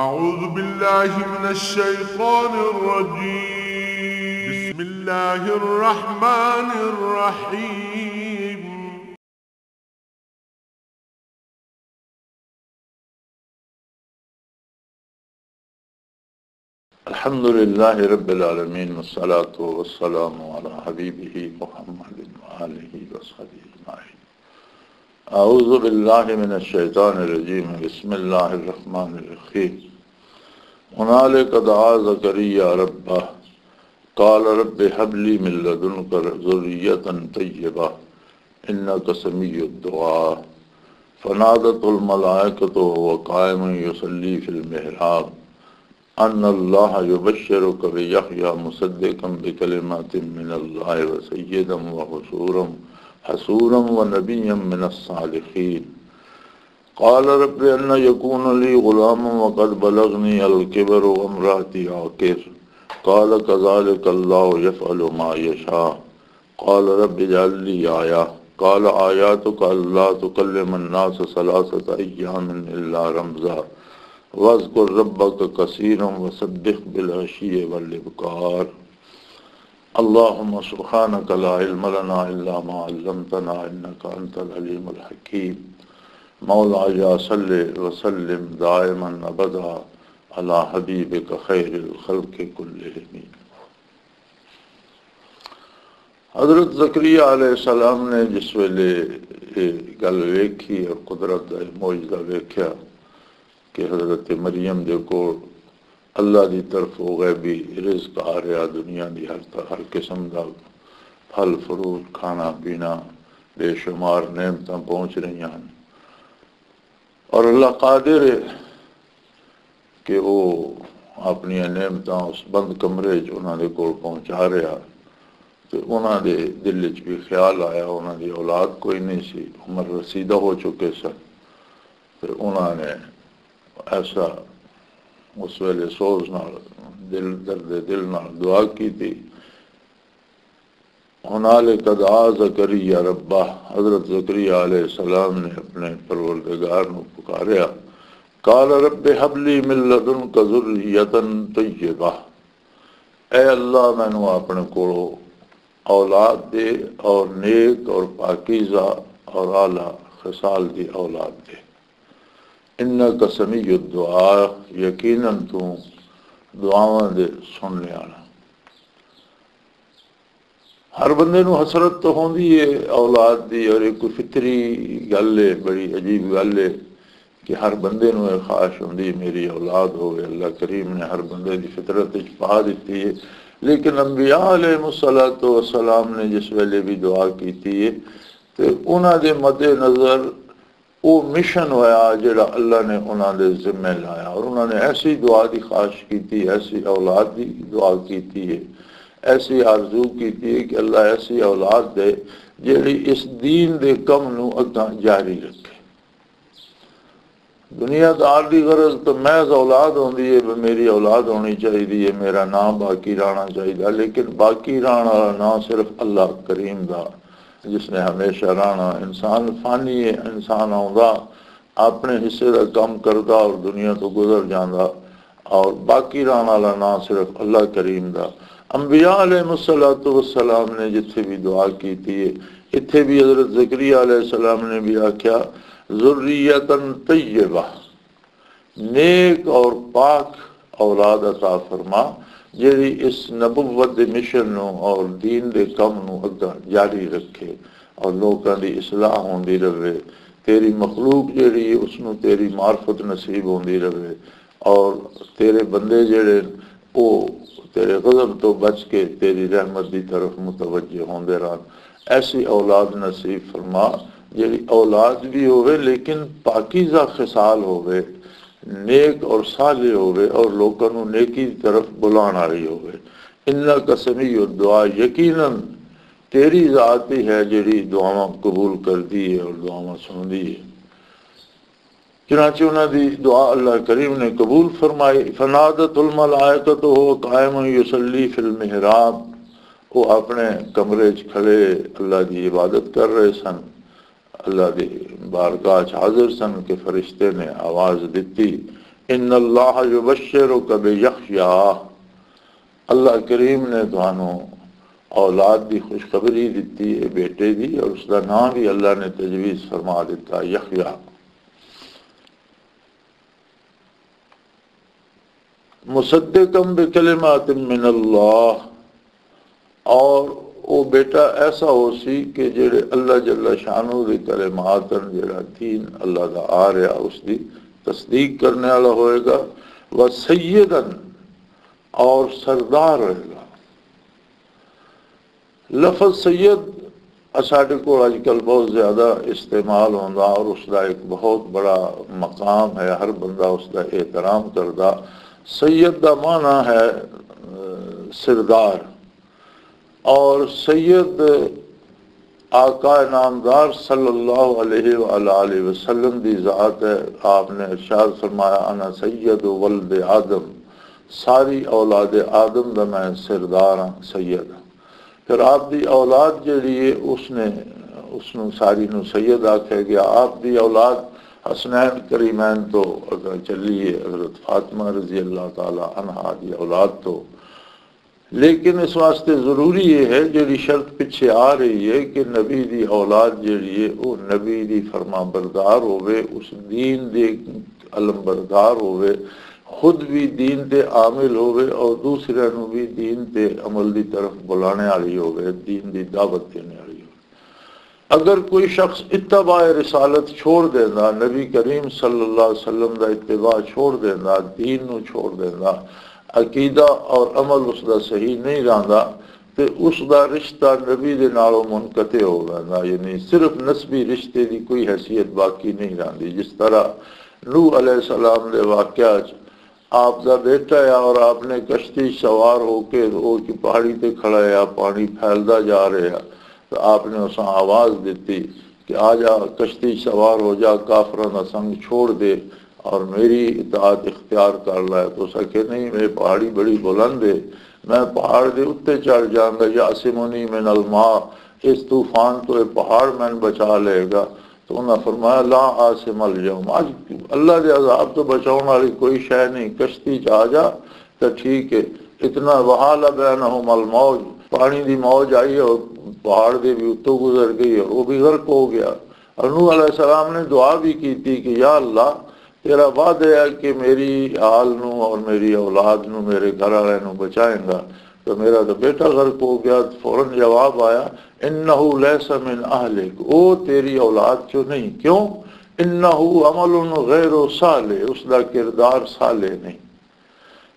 أعوذ بالله من الشيطان الرجيم. بسم الله الرحمن الرحيم. الحمد لله رب العالمين والصلاة والسلام على حبيبه محمد وآله وصحبه أجمعين. أعوذ بالله من الشيطان الرجيم. بسم الله الرحمن الرحيم. هنالك دعا زكريا ربه قال رب هب لي من لدنك ذرية طيبة إنك سميع الدعاء فنادته الملائكة وهو قائم يصلي في المحراب أن الله يبشرك بيحيى مصدقا بكلمات من الله وسيدا وحصورا ونبيا من الصالحين. قال رب أن يكون لي غلام وقد بلغني الكبر وامرأتي عاقر قال كذلك الله يفعل ما يشاء. قال رب اجعل لي آية قال آياتك ألا تكلم الناس 3 أيام إلا رمزا واذكر ربك كثيرا وسبح بالعشي والإبكار. اللهم سبحانك لا علم لنا إلا ما علمتنا إنك أنت العليم الحكيم. مولاي صل وسلم دائما أبدا على حبيبك خير الخلق كلهم. حضرت زکریا علیہ السلام نے جس ویلے گل ویکھی اور قدرت کا معجزہ ویکھیا کہ حضرت مریم دے کو اللہ دی طرف ہو گئے بھی رزق آ رہا، دنیا دی ہر قسم دا پھل فروٹ کھانا پینا بے شمار نعمتاں پہنچ رہی ہیں اور اللہ قادر ہے کہ وہ اپنی نعمتاں اس بند کمرے انہوں نے کول پہنچا رہا. تو انہوں دے دل وچ بھی خیال آیا، انہوں دی اولاد کوئی نہیں سی، عمر رسیدہ ہو چکے سن. پھر انہوں نے ایسا اس ویلے سوز نال درد دل نال دعا کی تھی. ہنالک دعا زکریا ربہ، حضرت زکریا علیہ السلام نے اپنے پروردگار نو پکاریا. قال رب ہب لی من لدنک ذریۃ طیبہ، اے اللہ مینوں اپنے کولوں اولاد دے اور نیک اور پاکیزہ اور اعلیٰ خصال دی اولاد دے. انک سمیع الدعاء، یقیناً تو دعاواں دے سننے والا. ہر بندے نو حسرت تو ہوندی ہے اولاد دی، اور ایک کوئی فطری گل ہے، بڑی عجیب گل ہے کہ ہر بندے نو یہ خواہش ہوندی میری اولاد ہوئے. اللہ کریم نے ہر بندے دی فطرت وچ پا دیتی ہے. لیکن انبیاء علیہ السلام نے جس ویلے بھی دعا کیتی ہے تو انہاں دے مد نظر وہ مشن ہوا جڑا اللہ نے انہوں نے ذمہ لایا، اور انہوں نے ایسی دعا دی خواہش کی تھی، ایسی اولاد دی دعا کی تھی، ایسی آرزو کی تھی کہ اللہ ایسی اولاد دے جڑی اس دین دے کم نو اگاں جاری رکھے. دنیا دار دی غرض تو محض اولاد ہوندی ہے، میری اولاد ہونی چاہیے، میرا نام باقی رہنا چاہیے، لیکن باقی رہنا والا نام صرف اللہ کریم دا جس نے ہمیشہ رہنا. انسان فانی ہے، انسان آؤں اپنے حصے کا کام کرتا اور دنیا تو گزر جانا، اور باقی رہنے والا نام صرف اللہ کریم دا. انبیاء علیہ السلام نے جتھے بھی دعا کی تھی، اتھے بھی حضرت زکریا علیہ السلام نے بھی آکھیا ذریۃ طیبہ، نیک اور پاک اولاد عطا فرما جیڑی اس نبوت دے مشن نو اور دین دے کم نو اگاں جاری رکھے اور لوکاں دی اصلاح ہوندی رہے. تیری مخلوق جیڑی اس نو تیری معرفت نصیب ہوندی رہے، اور تیرے بندے جیڑے او تیرے غضب تو بچ کے تیری رحمت دی طرف متوجہ ہوندے رہن. ایسی اولاد نصیب فرما جیڑی اولاد بھی ہوئے لیکن پاکیزہ خصال ہوئے، نیک اور صالح ہوئے، اور لوگوں کو نیکی کی طرف بلانا والی ہوئے. انک سمیع الدعاء، یقیناً تیری ذات ہی ہے جیڑی دعاواں قبول کردی ہے اور دعاواں سندی ہے. چنانچہ انہوں دی دعا اللہ کریم نے قبول فرمائی. فنادت الملائکۃ وہو قائم یصلی فی المحراب، وہ اپنے کمرے کھڑے اللہ دی عبادت کر رہے سن، اللہ دی بارگاہ حاضر سن کہ فرشتے نے آواز دیتی ان اللہ یبشرک بیحییٰ، اللہ کریم نے تانوں اولاد دی خوشخبری دیتی ہے بیٹے دی، اور اس کا نام بھی اللہ نے تجویز فرما دیتا یحییٰ۔ مصدقم بکلمات من اللہ، اور وہ بیٹا ایسا ہو سی کہ جڑے اللہ جل شانہ دی کلمات جڑا دین اللہ دا آ رہا اس دی تصدیق کرنے والا ہوئے گا، وہ سیدن، اور سردار رہے گا۔ لفظ سید ساڈے کو آج کل بہت زیادہ استعمال ہوتا، اور اس کا ایک بہت بڑا مقام ہے، ہر بندہ اس کا احترام کرتا۔ سید کا معنی ہے سردار، اور سید آقا نامدار صلی اللہ علیہ وآلہ وسلم دی ذات ہے۔ آپ نے ارشاد فرمایا انا سید ولد آدم، ساری اولاد آدم دا میں سردار ہاں، سید ہاں۔ پھر آپ دی اولاد جڑی ہے اس نو ساری نو سید آکھا گیا۔ آپ دی اولاد حسنین کریمین تو اگر چلیے حضرت فاطمہ رضی اللہ تعالی عنہا دی اولاد تو، لیکن اس واسطے ضروری یہ ہے جڑی شرط پیچھے آ رہی ہے کہ نبی دی اولاد جڑی ہے وہ نبی دی فرما بردار ہوئے، اس دین دے علم بردار ہوئے، خود بھی دین تے عامل ہوئے، اور دوسرے نو بھی دین تے عمل دی طرف بلانے والی ہوئے، دین دی دعوت دینے والی ہوئے۔ اگر کوئی شخص اتباع رسالت چھوڑ دینا، نبی کریم صلی اللہ علیہ وسلم دا اتباع چھوڑ دینا، دین نو چھوڑ دینا، عقیدہ اور عمل اس دا صحیح نہیں رہندا، تے اس دا رشتہ نبی دے نالوں منقطع ہو جاتا، یعنی صرف نسبی رشتے دی کوئی حیثیت باقی نہیں رہندی۔ جس طرح نوح علیہ السلام دے واقعہ آپ دا بیٹا ہے، اور آپ نے کشتی سوار ہو کے وہ کی پہاڑی تے کھڑا ہے، پانی پھیلدا جا رہا، تو آپ نے اساں آواز دیتی کہ آ جا کشتی سوار ہو جا، کافراں دا سنگ چھوڑ دے اور میری اطاعت اختیار کر لائے۔ تو سکے نہیں، میری پہاڑی بڑی بلند ہے، میں پہاڑ دے اتے چڑھ جاؤں گا، یعصمنی من الماء، اس طوفان تو یہ پہاڑ میں بچا لے گا۔ تو انہوں نے فرمایا لا عاصم اليوم، آج اللہ دے عذاب تو بچاؤں والی کوئی شے نہیں، کشتی چ جا تو ٹھیک ہے۔ اتنا وحال بینہم الموج، پانی دی موج آئی اور پہاڑ دے بھی اتوں گزر گئی اور وہ بھی غرق ہو گیا۔ اور نوح علیہ السلام نے دعا بھی کی تھی کہ یا اللہ تیرا وعدہ ہے کہ میری آل نو اور میری اولاد نو، میرے گھر والے نو بچائیں گا، تو میرا تو بیٹا غرق ہو گیا۔ فوراً جواب آیا انہو لیس من اہلک، او تیری اولاد چو نہیں، کیوں؟ انہو عمل غیر صالح، اس دا کردار صالح نہیں،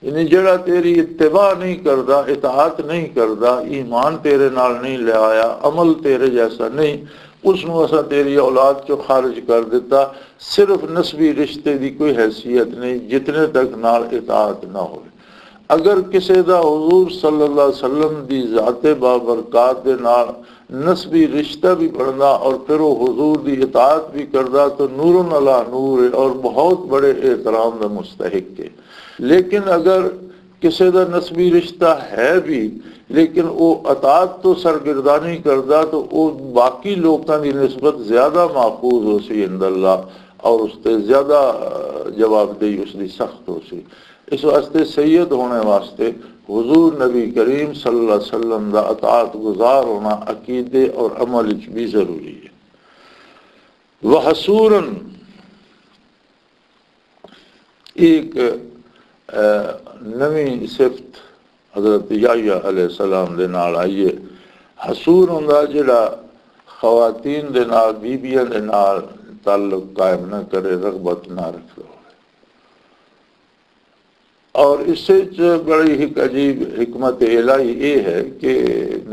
یعنی جڑا تیری اتباع نہیں کردا، اطاعت نہیں کردا، ایمان تیرے نال نہیں لے آیا، عمل تیرے جیسا نہیں، اس نو اسا تیری اولاد چو خارج کر دیتا۔ صرف نسبی رشتے دی کوئی حیثیت نہیں جتنے تک نال اطاعت نہ ہوئے۔ اگر کسی دا حضور صلی اللہ علیہ وسلم دی ذات بابرکات دے نال نسبی رشتہ بھی بڑھنا اور پھر وہ حضور دی اطاعت بھی کردا تو نور علی نور ہے اور بہت بڑے احترام دا مستحق ہے۔ لیکن اگر کسی دا نسبی رشتہ ہے بھی لیکن وہ اطاعت تو سرگردانی کردا تو وہ باقی لوگوں کی نسبت زیادہ محفوظ ہو سی عند اللہ، اور اس سے زیادہ جواب دہی اس کی سخت ہو سی۔ اس واسطے سید ہونے واسطے حضور نبی کریم صلی اللہ علیہ وسلم دا اطاعت گزار ہونا عقیدے اور عمل بھی ضروری ہے۔ وحصوراً، ایک نویں صفت حضرت یحییٰ علیہ السلام دے نال آئیے، حصور ہوندا جڑا خواتین دے نال، بیبیاں دے نال تعلق قائم نہ کرے، رغبت نہ رکھے۔ اور اس سے بڑی ایک عجیب حکمت الہی یہ ہے کہ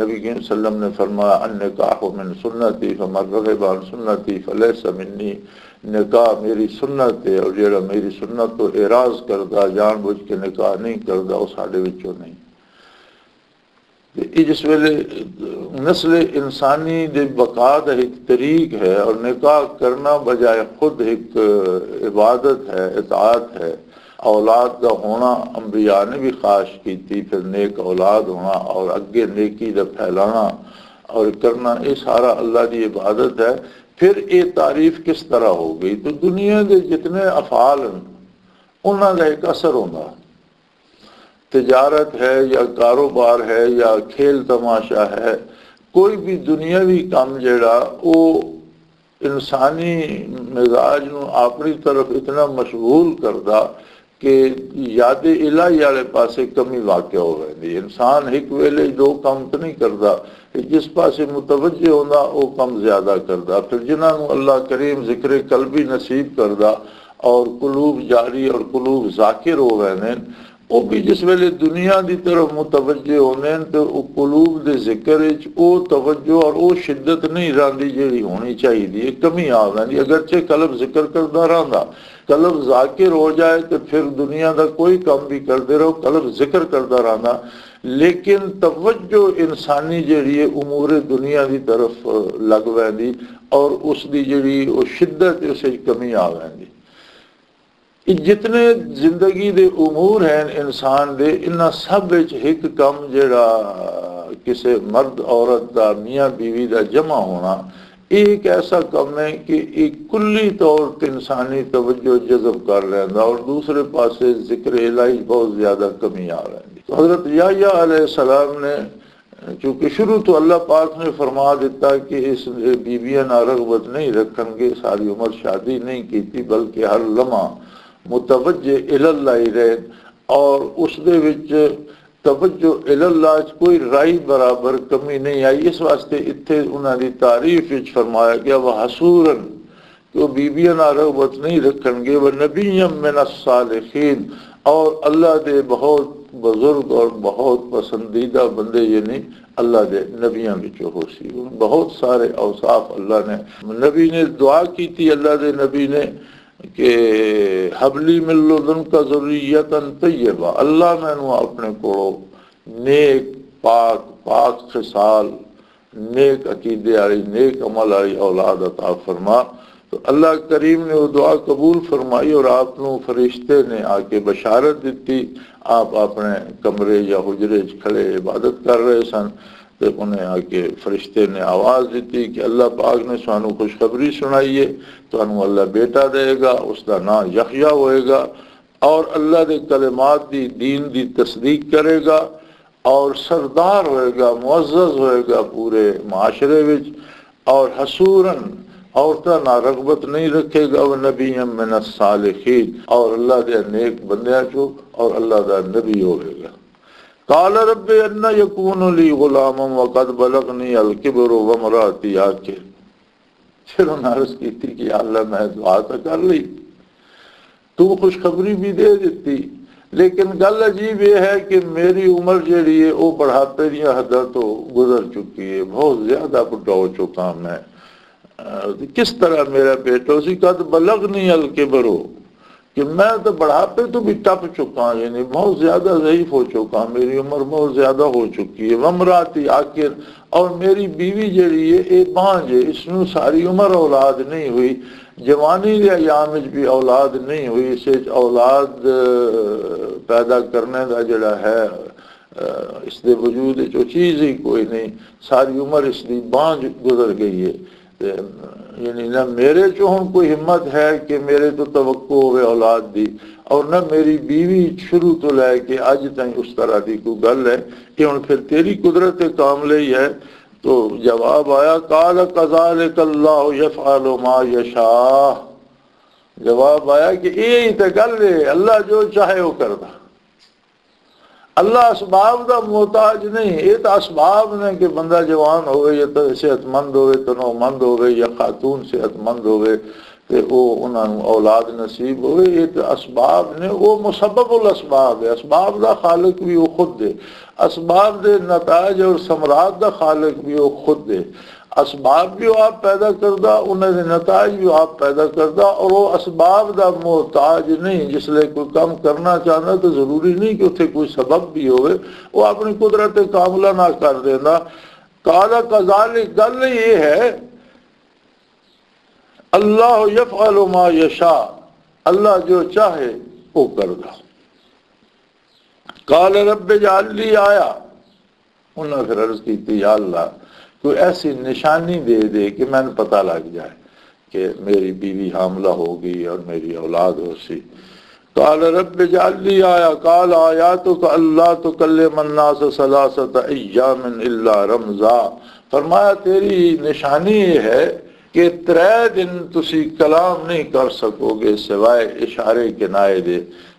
نبی کریم صلی اللہ علیہ وسلم نے فرمایا النکاح من سنتی فمن رغب عن سنتی فلیس منی، نکاح میری سنت ہے، اور جڑا میری سنت تو اعراض کردا، جان بوجھ کے نکاح نہیں کردا، وہ ساڈے وچوں نہیں۔ جس ویلے نسل انسانی دے بقا دا ایک طریق ہے، اور نکاح کرنا بجائے خود ایک عبادت ہے، اطاعت ہے۔ اولاد کا ہونا انبیاء نے بھی خواہش کی تھی، پھر نیک اولاد ہونا اور اگے نیکی دا پھیلانا اور کرنا، یہ سارا اللہ دی عبادت ہے۔ پھر یہ تعریف کس طرح ہو گئی؟ تو دنیا کے جتنے افعال ہیں انہوں کا ایک اثر ہوتا، تجارت ہے یا کاروبار ہے یا کھیل تماشا ہے، کوئی بھی دنیاوی کام جڑا وہ انسانی مزاج نو اپنی طرف اتنا مشغول کردا کہ یاد الہی والے پاسے کمی واقع ہو رہی۔ انسان ایک ویلے دو کام تو نہیں کرتا، جس پاسے متوجہ ہونا وہ کم زیادہ کردا، پھر جنہوں نے اللہ کریم ذکر قلبی نصیب کردا اور قلوب جاری اور قلوب ذاکر ہو رہے ہیں، وہ بھی جس ویلے دنیا دی طرف متوجہ ہونے تو قلوب دے ذکر او توجہ اور او شدت نہیں رہی جیڑی ہونی چاہیے، کمی آ رہی۔ اگرچہ قلب ذکر کرتا رہتا، قلب ذاکر ہو جائے تو پھر دنیا دا کوئی کام بھی کرتے رہو، قلب ذکر کرتا رہتا، لیکن توجہ انسانی جیڑی ہے امور دنیا دی طرف لگ ویندی اور اس دی جیڑی او شدت اسے کمی آ ویندی۔ جتنے زندگی دے امور ہیں انسان دے، انہاں سب وچ ایک کم جڑا کسے مرد عورت دا میاں بیوی دا جمع ہونا، ایک ایسا کم ہے کہ ایک کلی طور تے انسانی توجہ جذب کر رہا اور دوسرے پاسے ذکر الہی بہت زیادہ کمی آ رہی۔ تو حضرت یحییٰ علیہ السلام نے چونکہ شروع تو اللہ پاک نے فرما دیتا کہ اس بیویاں نہ رغبت نہیں رکھن گے، ساری عمر شادی نہیں کی تھی، بلکہ ہر لمحہ متوجہ اللہ رہے، اور اس دے وچ توجہ اللہ کوئی رائی برابر کمی نہیں آئی۔ اس واسطے اتھے انہوں نے تعریف وچ فرمایا گیا وہ حسوراً کہ وہ بیویاں نہ رغبت نہیں رکھن گے، وہ نبیًا من الصالحین، اور اللہ دے بہت بزرگ اور بہت پسندیدہ بندے یعنی اللہ دے نبیاں وچوں ہو سی۔ بہت سارے اوصاف اللہ نے، نبی نے دعا کی تھی اللہ دے نبی نے کہ حبلی من لدنک ذریۃ طیبہ، اللہ میں نو اپنے کو نیک پاک خصال، نیک عقیدے والی، نیک عمل والی اولاد عطا فرما۔ تو اللہ کریم نے وہ دعا قبول فرمائی اور آپ نو فرشتے نے آ کے بشارت دیتی۔ آپ اپنے کمرے یا حجرے کھڑے عبادت کر رہے سن تو انہیں آ کے فرشتے نے آواز دیتی کہ اللہ پاک نے سانو خوشخبری سنائیے، تو انہوں اللہ بیٹا دے گا، اس کا نام یحییٰ ہوئے گا، اور اللہ دے کلمات دی دین دی تصدیق کرے گا، اور سردار ہوئے گا، معزز ہوئے گا پورے معاشرے وچ، اور حسوراً عورتاں نہ رغبت نہیں رکھے گا، وہ نبی من الصالحین، اور اللہ دے نیک بندیاں چو اور اللہ دا نبی ہوئے گا۔ قال رب ان یکون لی غلام وقد بلغنی الکبر وامرأتی عاقر، پھر انہوں نے عرض کی تھی کہ اللہ میں دعا تو کر لی، تو خوشخبری بھی دے دیتی، لیکن گل عجیب یہ ہے کہ میری عمر جیڑی ہے وہ بڑھاپے دیا حداں تو گزر چکی ہے، بہت زیادہ بڈھا ہو چکا میں، کس طرح میرا بیٹا اسی قد بلغنی الکبر، کہ میں تو بڑھاپے تو بھی ٹپ چکا ہوں، یعنی بہت زیادہ ضعیف ہو چکا ہوں، میری عمر بہت زیادہ ہو چکی ہے، وامرأتی عاقر، اور میری بیوی جڑی ہے اے بانج ہے، اس نے ساری عمر اولاد نہیں ہوئی، جوانی کے ایام وچ بھی اولاد نہیں ہوئی، اسے اولاد پیدا کرنے کا جڑا ہے اس دے وجود جو چیز ہی کوئی نہیں، ساری عمر اس دی بانج گزر گئی ہے، یعنی نہ میرے چو ہوں کوئی ہمت ہے کہ میرے تو توقع ہوئے اولاد دی، اور نہ میری بیوی شروع تو لے کے آج تائیں اس طرح دی کوئی گل ہے کہ ہوں پھر تیری قدرت کاملہ ہی ہے۔ تو جواب آیا قال کذالک اللہ یفعل ما یشاء، جواب آیا کہ یہی تو گل ہے، اللہ جو چاہے وہ کردا، اللہ اسباب دا محتاج نہیں، یہ تو اسباب نے کہ بندہ جوان ہوئے یا تو صحت مند ہوئے، تنو مند ہوئے، یا خاتون صحت مند ہوئے تو وہ انہوں اولاد نصیب ہوئے، یہ تو اسباب نے، وہ مسبب الاسباب ہے، اسباب دا خالق بھی وہ خود دے، اسباب دے نتائج اور ثمرات دا خالق بھی وہ خود دے، اسباب بھی وہ آپ پیدا کردہ، انہیں دے نتائج بھی آپ پیدا کردہ، اور وہ اسباب دا محتاج نہیں، جس لئے کوئی کام کرنا چاہنا تو ضروری نہیں کہ اتنے کوئی سبب بھی ہوئے، وہ اپنی قدرت کاملہ نہ کر دینا۔ قال کذالک، گل یہ ہے اللہ یفعل ما یشاء، اللہ جو چاہے وہ کردہ۔ قال رب اجعل لی آیا، انہوں نے پھر عرض کی تھی یا اللہ کوئی ایسی نشانی دے دے کہ میں نے پتہ لگ جائے کہ میری بیوی حاملہ ہوگی اور میری اولاد ہو سی۔ قال رب اجعل لي آیا قال آیاتک اللہ تکلم الناس ثلاثۃ ایام الا رمزا، فرمایا تیری نشانی یہ ہے کہ 3 دن تسی کلام نہیں کر سکو گے سوائے اشارے کنائے دے،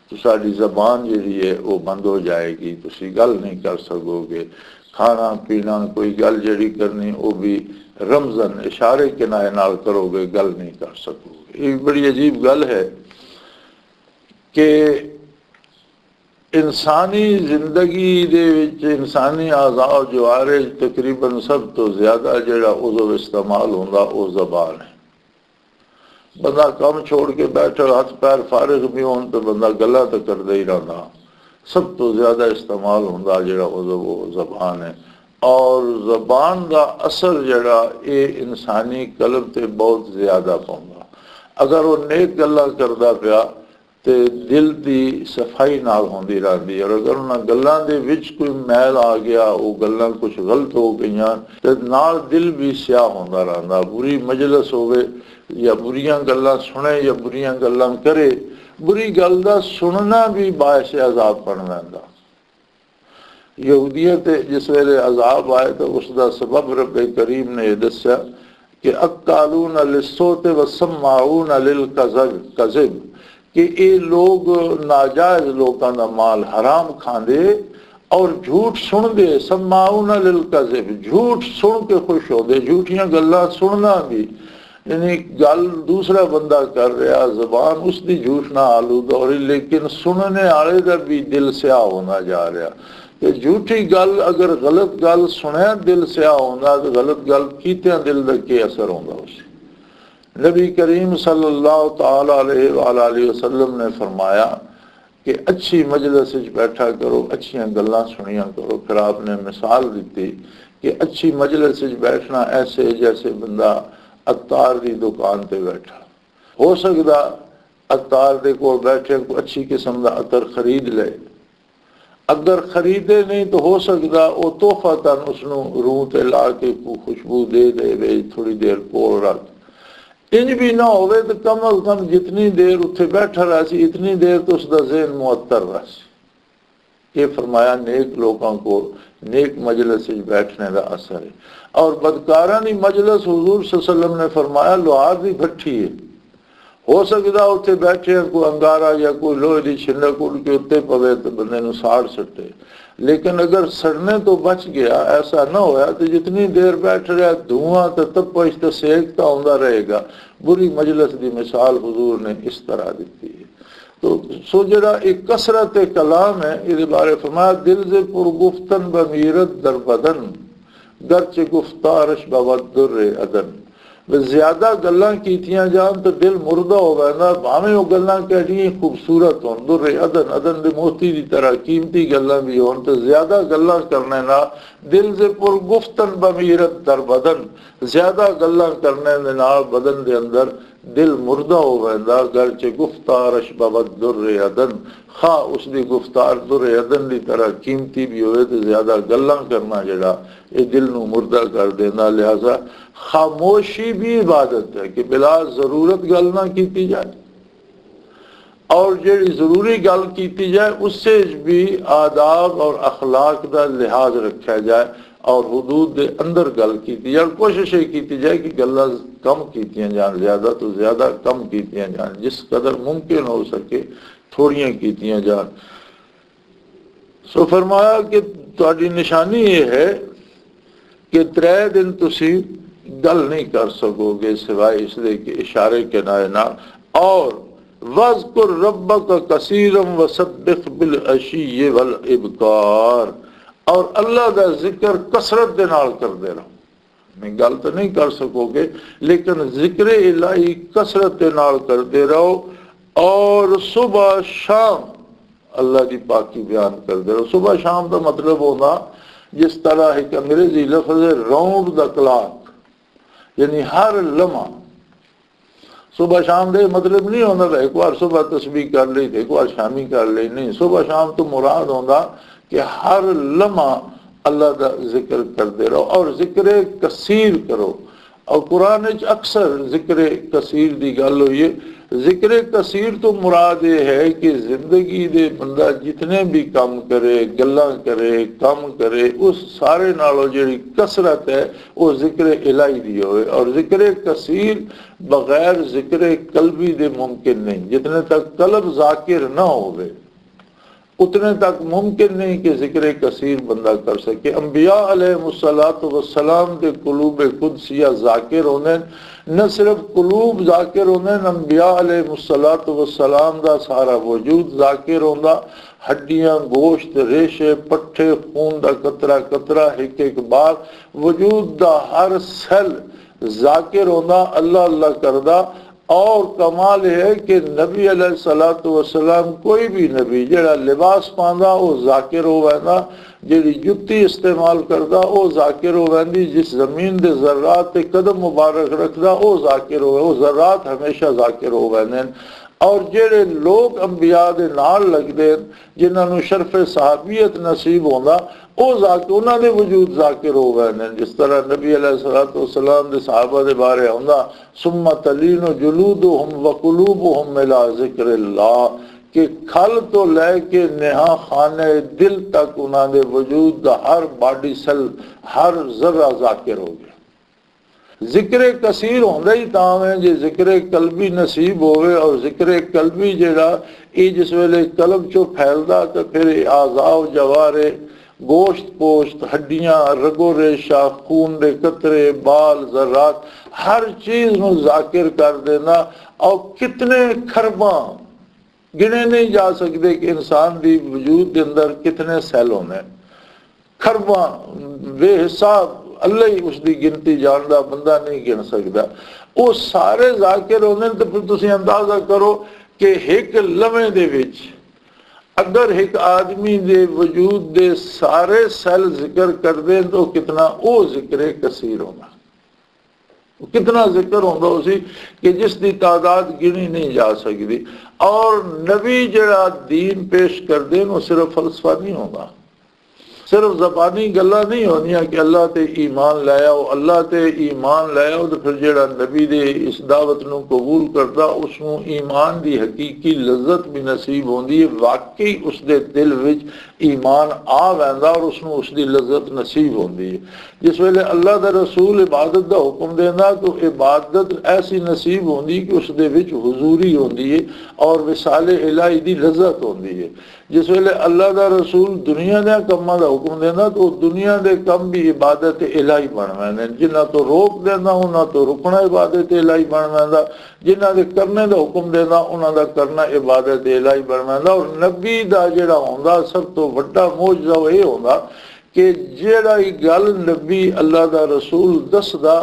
تو ساری زبان جیڑی ہے وہ بند ہو جائے گی، تسی گل نہیں کر سکو گے، کھانا پینا کوئی گل جڑی کرنی وہ بھی رمزن اشارے کنائے نال کرو گے، گل نہیں کر سکو گے۔ یہ بڑی عجیب گل ہے کہ انسانی زندگی دے وچ انسانی اعضاء و جوارح تقریباً سب تو زیادہ جڑا عضو استعمال ہوندا وہ زبان ہے۔ بندہ کم چھوڑ کے بیٹھا ہاتھ پیر فارغ بھی ہون تو بندہ گلا تو کردا ہی رہندا، سب تو زیادہ استعمال ہوندا جڑا عضو وہ زبان ہے، اور زبان دا اثر جڑا یہ انسانی قلب تے بہت زیادہ پوندا۔ اگر وہ نیک گلاں کردا پیا تے دل دی صفائی نال ہوندی رہندی، اور اگر انہاں گلاں دے وچ کوئی میل آ گیا، وہ گلاں کچھ غلط ہو گئیاں تے نال دل بھی سیاہ ہوندا رہندا۔ بری مجلس ہوئے یا بریاں گلاں سنے یا بریاں گلاں کرے، بری گل دا سننا بھی باعث عذاب بن ویندا۔ یہودیت جس ویلے عذاب آئے تو اس دا سبب رب کریم نے یہ دسیا کہ اکالون للصوت وسماعون للکذب، کہ یہ لوگ ناجائز لوگاں دا مال حرام کھاندے اور جھوٹ سن دے، سماعون للکذب، جھوٹ سن کے خوش ہو دے، جھوٹیاں گلاں سننا بھی، یعنی گل دوسرا بندہ کر رہا، زبان اس دی جھوٹ نہ آلودہ ہو رہی، لیکن سننے والے دا بھی دل سیاہ ہونا جا رہا۔ کہ جھوٹی گل اگر غلط گل سنیا دل سیاہ ہونا تو غلط گل کیتیاں دل دا کے اثر ہوگا اسے۔ نبی کریم صلی اللہ تعالیٰ علیہ وآلہ وسلم نے فرمایا کہ اچھی مجلس وچ بیٹھا کرو، اچھیاں گلاں سنیا کرو۔ پھر آپ نے مثال دیتی کہ اچھی مجلس وچ بیٹھنا ایسے جیسے بندہ عطار دی دکان تے بیٹھا، ہو سکتا عطار دے کو بیٹھے کو اچھی قسم دا عطر خرید لے، اگر خریدے نہیں تو ہو سکتا وہ تحفہ تن اس نو روح تے لا کے خوشبو دے دے تھوڑی دیر کول رکھ، انج بھی نہ ہوئے تو کم از کم جتنی دیر اتنے بیٹھا رہا سی اتنی دیر تو اس دا ذہن معطر رہا سی۔ یہ فرمایا نیک لوگوں کو نیک مجلس بیٹھنے دا اثر ہے۔ اور بدکارانی مجلس حضور صلی اللہ علیہ وسلم نے فرمایا لوہار دی بھٹی ہے، ہو سکتا اتنے بیٹھے کوئی انگارا یا کوئی لوہے دی چھنڈک اڑ کے اتنے پوے تو بندے نو ساڑ سٹے، لیکن اگر سڑنے تو بچ گیا، ایسا نہ ہویا تو جتنی دیر بیٹھ رہا دھواں تو تپش تو سیکتا ہوندا رہے گا۔ بری مجلس دی مثال حضور نے اس طرح دیتی ہے۔ تو سو جڑا ایک کثرت کلام ہے، یہ بارے فرمایا دل سے پر گفتن بمیرت در بدن گرچہ گفتارش بود در ادن، زیادہ گلاں کیتیاں جان تو دل مردہ ہو گیا، بھاویں وہ گلاں کہڑی خوبصورت ہون، در ادن، ادن دے موتی دی طرح قیمتی گلاں بھی ہون، تو زیادہ گلاں کرنے نہ دل سے پر گفتن بمیرت در بدن، زیادہ گلاں کرنے دے نال بدن دے اندر دل مردہ ہو گیا، گرچہ گفتارش بود در ادن، خواہ اس دی گفتار در ادن دی طرح قیمتی بھی ہوئے تو زیادہ گلاں کرنا جڑا یہ دل نو مردہ کر دینا۔ لہذا خاموشی بھی عبادت ہے کہ بلا ضرورت گل نہ کیتی جائے، اور جڑی ضروری گل کیتی جائے اس سے بھی آداب اور اخلاق دا لحاظ رکھا جائے، اور حدود دے اندر گل کیتی جائے، کوشش یہ کیتی جائے کہ گلاں کم کیتیاں جان، زیادہ تو زیادہ کم کیتیاں جان، جس قدر ممکن ہو سکے تھوڑیاں کیتیاں جان۔ سو فرمایا کہ تہاڈی نشانی یہ ہے کہ 3 دن تسی گل نہیں کر سکو گے سوائے اس لیے کہ اشارے کے نائنا، اور وَاذْكُرْ رَبَّكَ كَثِيرًا وَسَبِّحْ بِالْعَشِيِّ وَالْإِبْكَارِ، اور اللہ دا ذکر کثرت دے نال کر دے رہو۔ میں گل تو نہیں کر سکو گے لیکن ذکر الہی کثرت دے نال کر دے رہو، اور صبح شام اللہ دی پاکی بیان کر دے رہو۔ صبح شام دا مطلب ہونا جس طرح ایک انگریزی لفظ ہے راؤنڈ دا کلاک، یعنی ہر لمحہ۔ صبح شام دے مطلب نہیں ہونا ایک بار صبح تسبیح کر لی ایک بار شامی کر لی، نہیں، صبح شام تو مراد ہونا کہ ہر لمحہ اللہ دا ذکر کر دے رہو، اور ذکر کثیر کرو۔ اور قرآن اکثر ذکر کثیر دی گل ہوئی ہے، ذکر کثیر تو مراد یہ ہے کہ زندگی دے بندہ جتنے بھی کام کرے، گلاں کرے، کام کرے، اس سارے نالوں جڑی کثرت ہے وہ ذکر الہی دی ہوئے، اور ذکر کثیر بغیر ذکر قلبی دے ممکن نہیں۔ جتنے تک قلب ذاکر نہ ہوئے اتنے تک ممکن نہیں کہ ذکر کثیر بندہ کر سکے۔ انبیاء علیہ السلام دے قلوب قدسیہ ذاکر ہونے، نہ صرف قلوب ذاکر ہونے، انبیاء علیہ السلام دا سارا وجود ذاکر ہوندہ، ہڈیاں، گوشت، ریشے، پٹھے، خون دا قطرہ قطرہ، ایک ایک بار وجود دا ہر سیل ذاکر ہوندہ، اللہ اللہ کردہ۔ اور کمال ہے کہ نبی علیہ السلام کوئی بھی نبی جڑا لباس پاندہ وہ ذاکر ہو ویندہ، جڑی جتی استعمال کردہ وہ ذاکر ہو ویندی، جس زمین دے ذرات تے قدم مبارک رکھدہ وہ ذاکر ہو ویندہ، وہ ذرات ہمیشہ ذاکر ہو ویندے۔ اور جڑے لوگ انبیاء دے نال لگ دے جنہاں نو شرف صحابیت نصیب ہوندہ وہ انہاں دے وجود ذاکر ہو گئے ہیں۔ جس طرح نبی علیہ السلام دے صحابہ دے بارے ہوندہ ثم تلین جلودہم وقلوبہم الی ذکر اللہ، کہ کھل تو لے کے نہا خانے دل تک انہاں دے وجود دا ہر باڈی سیل، ہر ذرہ ذاکر ہو گیا۔ ذکر کثیر ہوندہ ہی تاں ہے جے ذکر قلبی نصیب ہوئے، اور ذکر قلبی جڑا یہ جس ویلے قلب چو پھیلدا تو پھر اعضاء و جوارے، گوشت پوشت، ہڈیاں، رگو ریشہ، خون دے قطرے، بال، ذرات، ہر چیز نو ذاکر کر دینا۔ اور کتنے کھرباں گنے نہیں جا سکتے کہ انسان دی وجود دے اندر کتنے سیل ہونے، کھرباں بے حساب، اللہ ہی اس دی گنتی جاندہ، بندہ نہیں گن سکتا۔ وہ سارے ذاکر ہونے تو پھر تسی اندازہ کرو کہ ایک لمحے دے وچ اگر ایک آدمی دے وجود دے سارے سیل ذکر کر دیں تو کتنا او ذکر کثیر ہونا، کتنا ذکر ہوندہ اسی کہ جس دی تعداد گنی نہیں جا سکتی۔ اور نبی جڑا دین پیش کر دیں وہ صرف فلسفہ نہیں ہوگا، صرف زبانی گلہ نہیں ہونی کہ اللہ تے ایمان لایا ہو، اللہ تے ایمان لایا ہو تو پھر جڑا نبی دے اس دعوت نو قبول کرتا اس نو ایمان دی حقیقی لذت بھی نصیب ہوندی ہے، واقعی اس دے دل وچ ایمان آ ویندا اور اس نو اس دی لذت نصیب ہوندی ہے۔ جس ویلے اللہ دا رسول عبادت دا حکم دینا تو عبادت ایسی نصیب ہوندی کہ اس دے وچ حضوری ہوندی ہے اور وصال الہی دی لذت ہوندی ہے۔ جس ویلے اللہ دا رسول دنیا دے کماں دا حکم دینا تو دنیا دے کم بھی عبادت الہی بن ویندے، جنہاں تو روک دینا انہاں تو رکنا عبادت الہی بن ویندا، جنہاں دے کرنے دا حکم دینا انہاں دا کرنا عبادت الہی بن ویندا۔ اور نبی دا جڑا ہوندا سب تو بڑا معجزہ یہ ہوندا کہ جڑا گل نبی اللہ دا رسول دسدا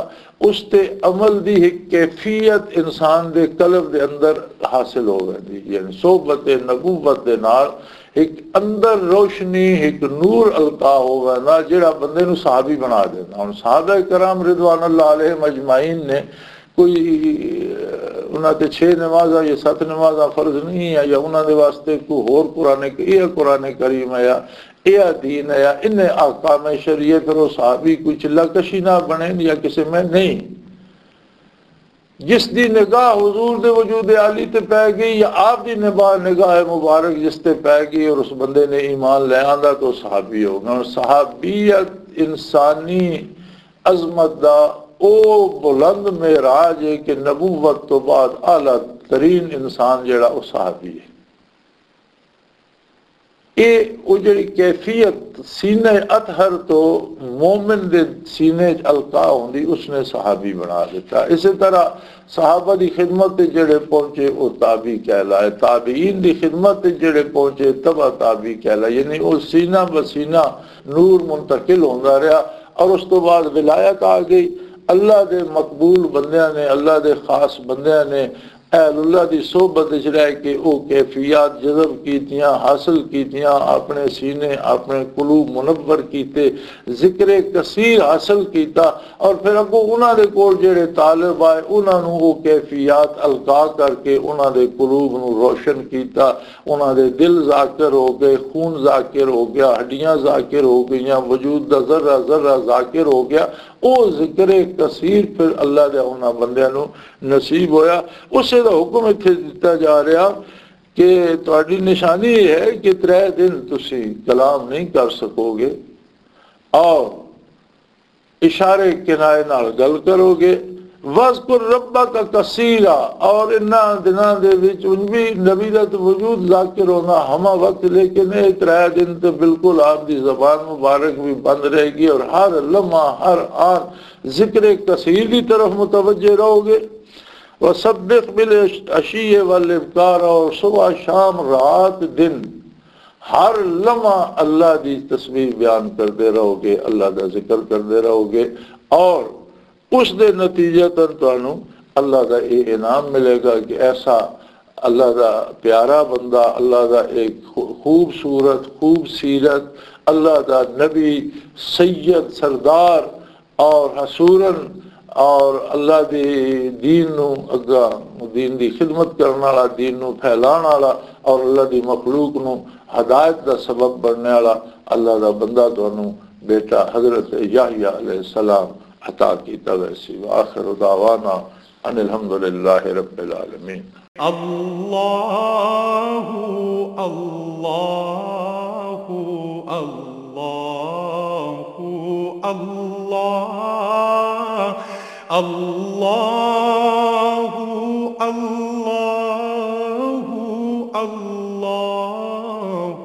اس تے عمل دی ایک کیفیت انسان دے قلب دے اندر حاصل ہو گئی، یعنی صحبت نبوت دے نال ایک اندر روشنی، ایک نور القا ہو گیا جڑا بندے نو صحابی بنا دینا۔ اور صحابہ کرام رضوان اللہ علیہم اجمعین نے کوئی انہاں تے 6 نمازاں یا 7 نمازاں فرض نہیں ہے، یا انہاں دے واسطے کوئی اور قرآن کریم ہے یا دین ہے یا انہیں احکام شریعت، پھر وہ صحابی کوئی چلا کشی نہ بنے یا کسی میں نہیں۔ جس دی نگاہ حضور دے وجود عالی تے پہ گئی یا آپ دی نگاہ مبارک جس تے پہ گئی اور اس بندے نے ایمان لے آندا تو صحابی ہوگا۔ اور صحابیت انسانی عظمت دا او بلند معراج ہے کہ نبوت تو بعد اعلیٰ ترین انسان جڑا وہ صحابی ہے۔ وہ جڑی کیفیت سینہ اطہر تو مومن دے سینے القا ہوندی اس نے صحابی بنا دیتا۔ اسی طرح صحابہ دی خدمت تے جڑے پہنچے وہ تابعی کہلائے، تابعین دی خدمت تے جڑے پہنچے تبع تابعی کہلائے، یعنی وہ سینہ بسینہ نور منتقل ہوندا رہا۔ اور اس تو بعد ولایت آ گئی، اللہ دے مقبول بندیاں نے، اللہ دے خاص بندیاں نے اہل اللہ دی صحبت وچ رہ کے او کیفیات جذب کیتیاں، حاصل کیتیاں، اپنے سینے اپنے قلوب منور کیتے، ذکر کثیر حاصل کیتا۔ اور پھر اگوں انہاں دے کول جڑے طالب آئے انہاں نو او کیفیات القا کر کے انہاں دے قلوب نو روشن کیتا، انہاں دے دل ذاکر ہو گئے، خون ذاکر ہو گیا، ہڈیاں ذاکر ہو گئیاں، وجود دا ذرہ ذرہ ذاکر ہو گیا۔ او ذکر کثیر پھر اللہ دے انہاں بندیاں نو نصیب ہویا. اسے دا حکم اتنے دیتا جا رہا کہ تہاڈی نشانی یہ ہے کہ 3 دن تسی کلام نہیں کر سکو گے اور اشارے کنائے نال گل کرو گے. وَاذْكُرْ رَبَّكَ کثیرا، اور انہاں دناں دے وچ ان بھی نبی دا تو وجود ذاکر ہونا ہما وقت، لیکن یہ 3 دن تو بالکل آپ دی زبان مبارک بھی بند رہے گی اور ہر لمحہ ہر آن ذکر کثیر کی طرف متوجہ رہو گے. وَسَبِّحْ بِالْعَشِيِّ وَالْإِبْكَارِ، اور صبح شام رات دن ہر لمحہ اللہ دی تسبیح بیان کرتے رہو گے، اللہ دا ذکر کرتے رہو گے، اور اس دے نتیجہ تنہوں اللہ دا یہ انعام ملے گا کہ ایسا اللہ دا پیارا بندہ، اللہ دا ایک خوبصورت خوب سیرت، اللہ دا نبی سید سردار اور حسورن اور اللہ دی دین نو اگا دین دی خدمت کرنے والا، دین نو پھیلان والا اور اللہ دی مخلوق نو ہدایت دا سبب بننے والا اللہ دا بندہ تانوں بیٹا حضرت یحییٰ علیہ السلام عطا کیتا ویسی. وآخر دعوانا ان الحمدللہ رب العالمین. اللہ اللہ اللہ اللہ اللہ اللہ اللہ